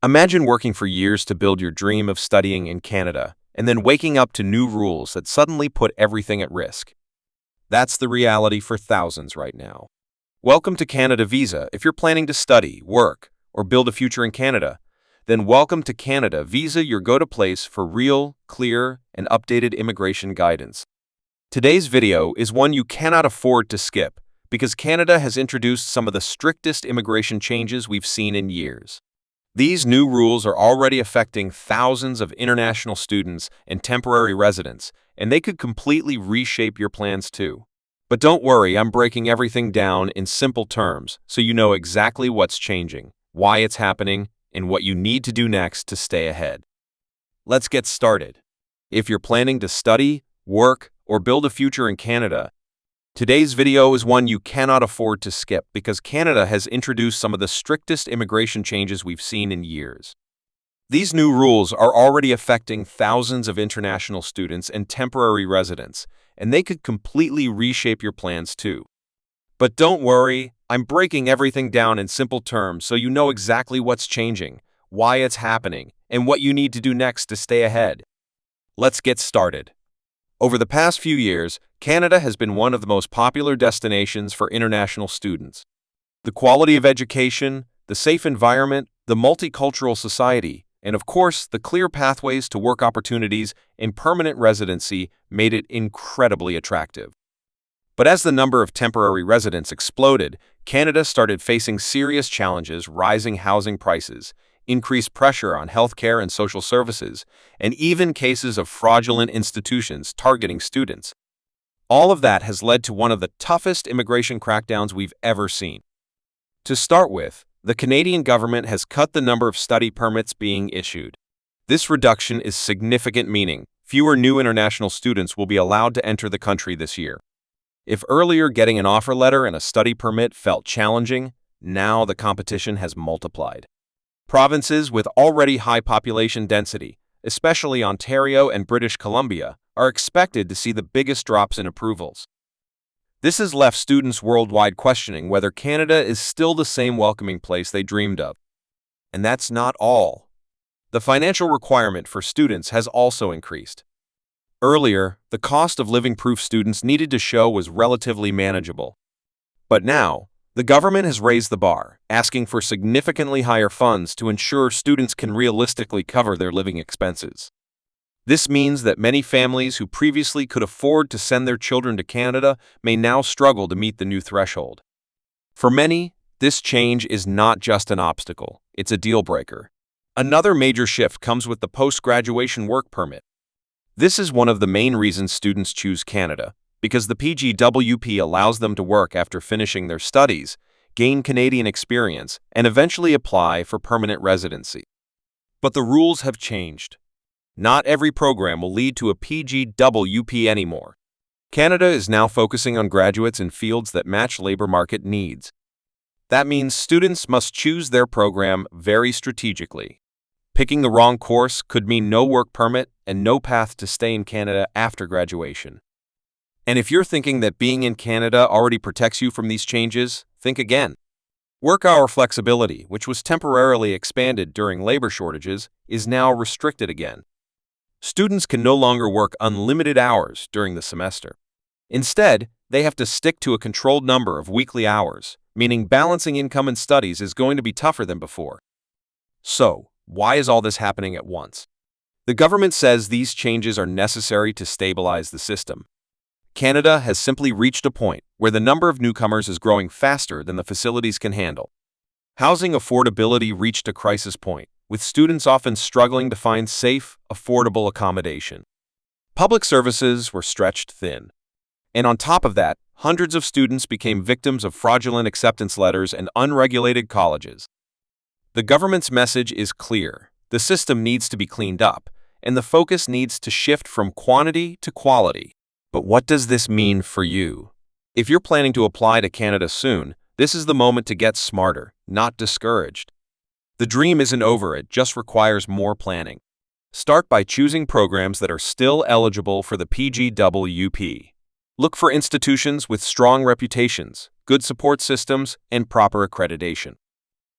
Imagine working for years to build your dream of studying in Canada, and then waking up to new rules that suddenly put everything at risk. That's the reality for thousands right now. Welcome to Canada Visa. If you're planning to study, work, or build a future in Canada, then welcome to Canada Visa, your go-to place for real, clear, and updated immigration guidance. Today's video is one you cannot afford to skip because Canada has introduced some of the strictest immigration changes we've seen in years. These new rules are already affecting thousands of international students and temporary residents, and they could completely reshape your plans too. But don't worry, I'm breaking everything down in simple terms so you know exactly what's changing, why it's happening, and what you need to do next to stay ahead. Let's get started. If you're planning to study, work, or build a future in Canada, today's video is one you cannot afford to skip because Canada has introduced some of the strictest immigration changes we've seen in years. These new rules are already affecting thousands of international students and temporary residents, and they could completely reshape your plans too. But don't worry, I'm breaking everything down in simple terms so you know exactly what's changing, why it's happening, and what you need to do next to stay ahead. Let's get started. Over the past few years, Canada has been one of the most popular destinations for international students. The quality of education, the safe environment, the multicultural society, and of course, the clear pathways to work opportunities and permanent residency made it incredibly attractive. But as the number of temporary residents exploded, Canada started facing serious challenges: rising housing prices, increased pressure on healthcare and social services, and even cases of fraudulent institutions targeting students. All of that has led to one of the toughest immigration crackdowns we've ever seen. To start with, the Canadian government has cut the number of study permits being issued. This reduction is significant, meaning fewer new international students will be allowed to enter the country this year. If earlier getting an offer letter and a study permit felt challenging, now the competition has multiplied. Provinces with already high population density, especially Ontario and British Columbia, are expected to see the biggest drops in approvals. This has left students worldwide questioning whether Canada is still the same welcoming place they dreamed of. And that's not all. The financial requirement for students has also increased. Earlier, the cost of living proof students needed to show was relatively manageable. But now, the government has raised the bar, asking for significantly higher funds to ensure students can realistically cover their living expenses. This means that many families who previously could afford to send their children to Canada may now struggle to meet the new threshold. For many, this change is not just an obstacle, it's a deal breaker. Another major shift comes with the post-graduation work permit. This is one of the main reasons students choose Canada, because the PGWP allows them to work after finishing their studies, gain Canadian experience, and eventually apply for permanent residency. But the rules have changed. Not every program will lead to a PGWP anymore. Canada is now focusing on graduates in fields that match labor market needs. That means students must choose their program very strategically. Picking the wrong course could mean no work permit and no path to stay in Canada after graduation. And if you're thinking that being in Canada already protects you from these changes, think again. Work hour flexibility, which was temporarily expanded during labor shortages, is now restricted again. Students can no longer work unlimited hours during the semester. Instead, they have to stick to a controlled number of weekly hours, meaning balancing income and studies is going to be tougher than before. So, why is all this happening at once? The government says these changes are necessary to stabilize the system. Canada has simply reached a point where the number of newcomers is growing faster than the facilities can handle. Housing affordability reached a crisis point, with students often struggling to find safe, affordable accommodation. Public services were stretched thin. And on top of that, hundreds of students became victims of fraudulent acceptance letters and unregulated colleges. The government's message is clear. The system needs to be cleaned up, and the focus needs to shift from quantity to quality. But what does this mean for you? If you're planning to apply to Canada soon, this is the moment to get smarter, not discouraged. The dream isn't over, it just requires more planning. Start by choosing programs that are still eligible for the PGWP. Look for institutions with strong reputations, good support systems, and proper accreditation.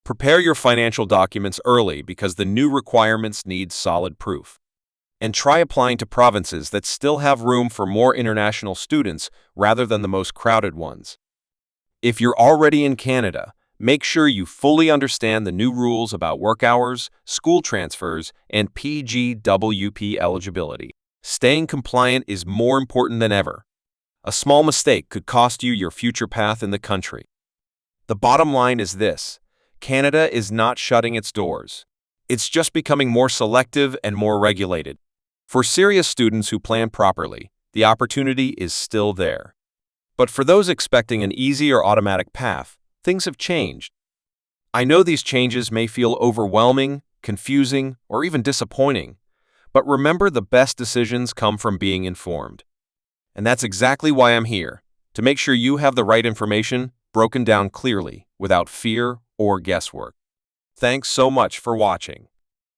Prepare your financial documents early because the new requirements need solid proof. And try applying to provinces that still have room for more international students rather than the most crowded ones. If you're already in Canada, make sure you fully understand the new rules about work hours, school transfers, and PGWP eligibility. Staying compliant is more important than ever. A small mistake could cost you your future path in the country. The bottom line is this: Canada is not shutting its doors. It's just becoming more selective and more regulated. For serious students who plan properly, the opportunity is still there. But for those expecting an easy or automatic path, things have changed. I know these changes may feel overwhelming, confusing, or even disappointing, but remember, the best decisions come from being informed. And that's exactly why I'm here, to make sure you have the right information broken down clearly, without fear or guesswork. Thanks so much for watching.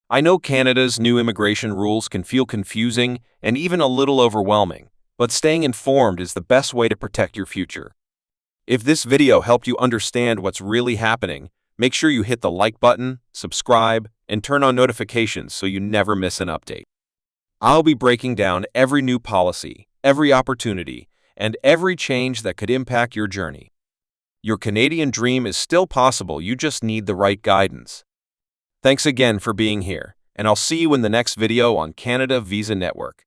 I know Canada's new immigration rules can feel confusing and even a little overwhelming, but staying informed is the best way to protect your future. If this video helped you understand what's really happening, make sure you hit the like button, subscribe, and turn on notifications so you never miss an update. I'll be breaking down every new policy, every opportunity, and every change that could impact your journey. Your Canadian dream is still possible, you just need the right guidance. Thanks again for being here, and I'll see you in the next video on Canada Visa Network.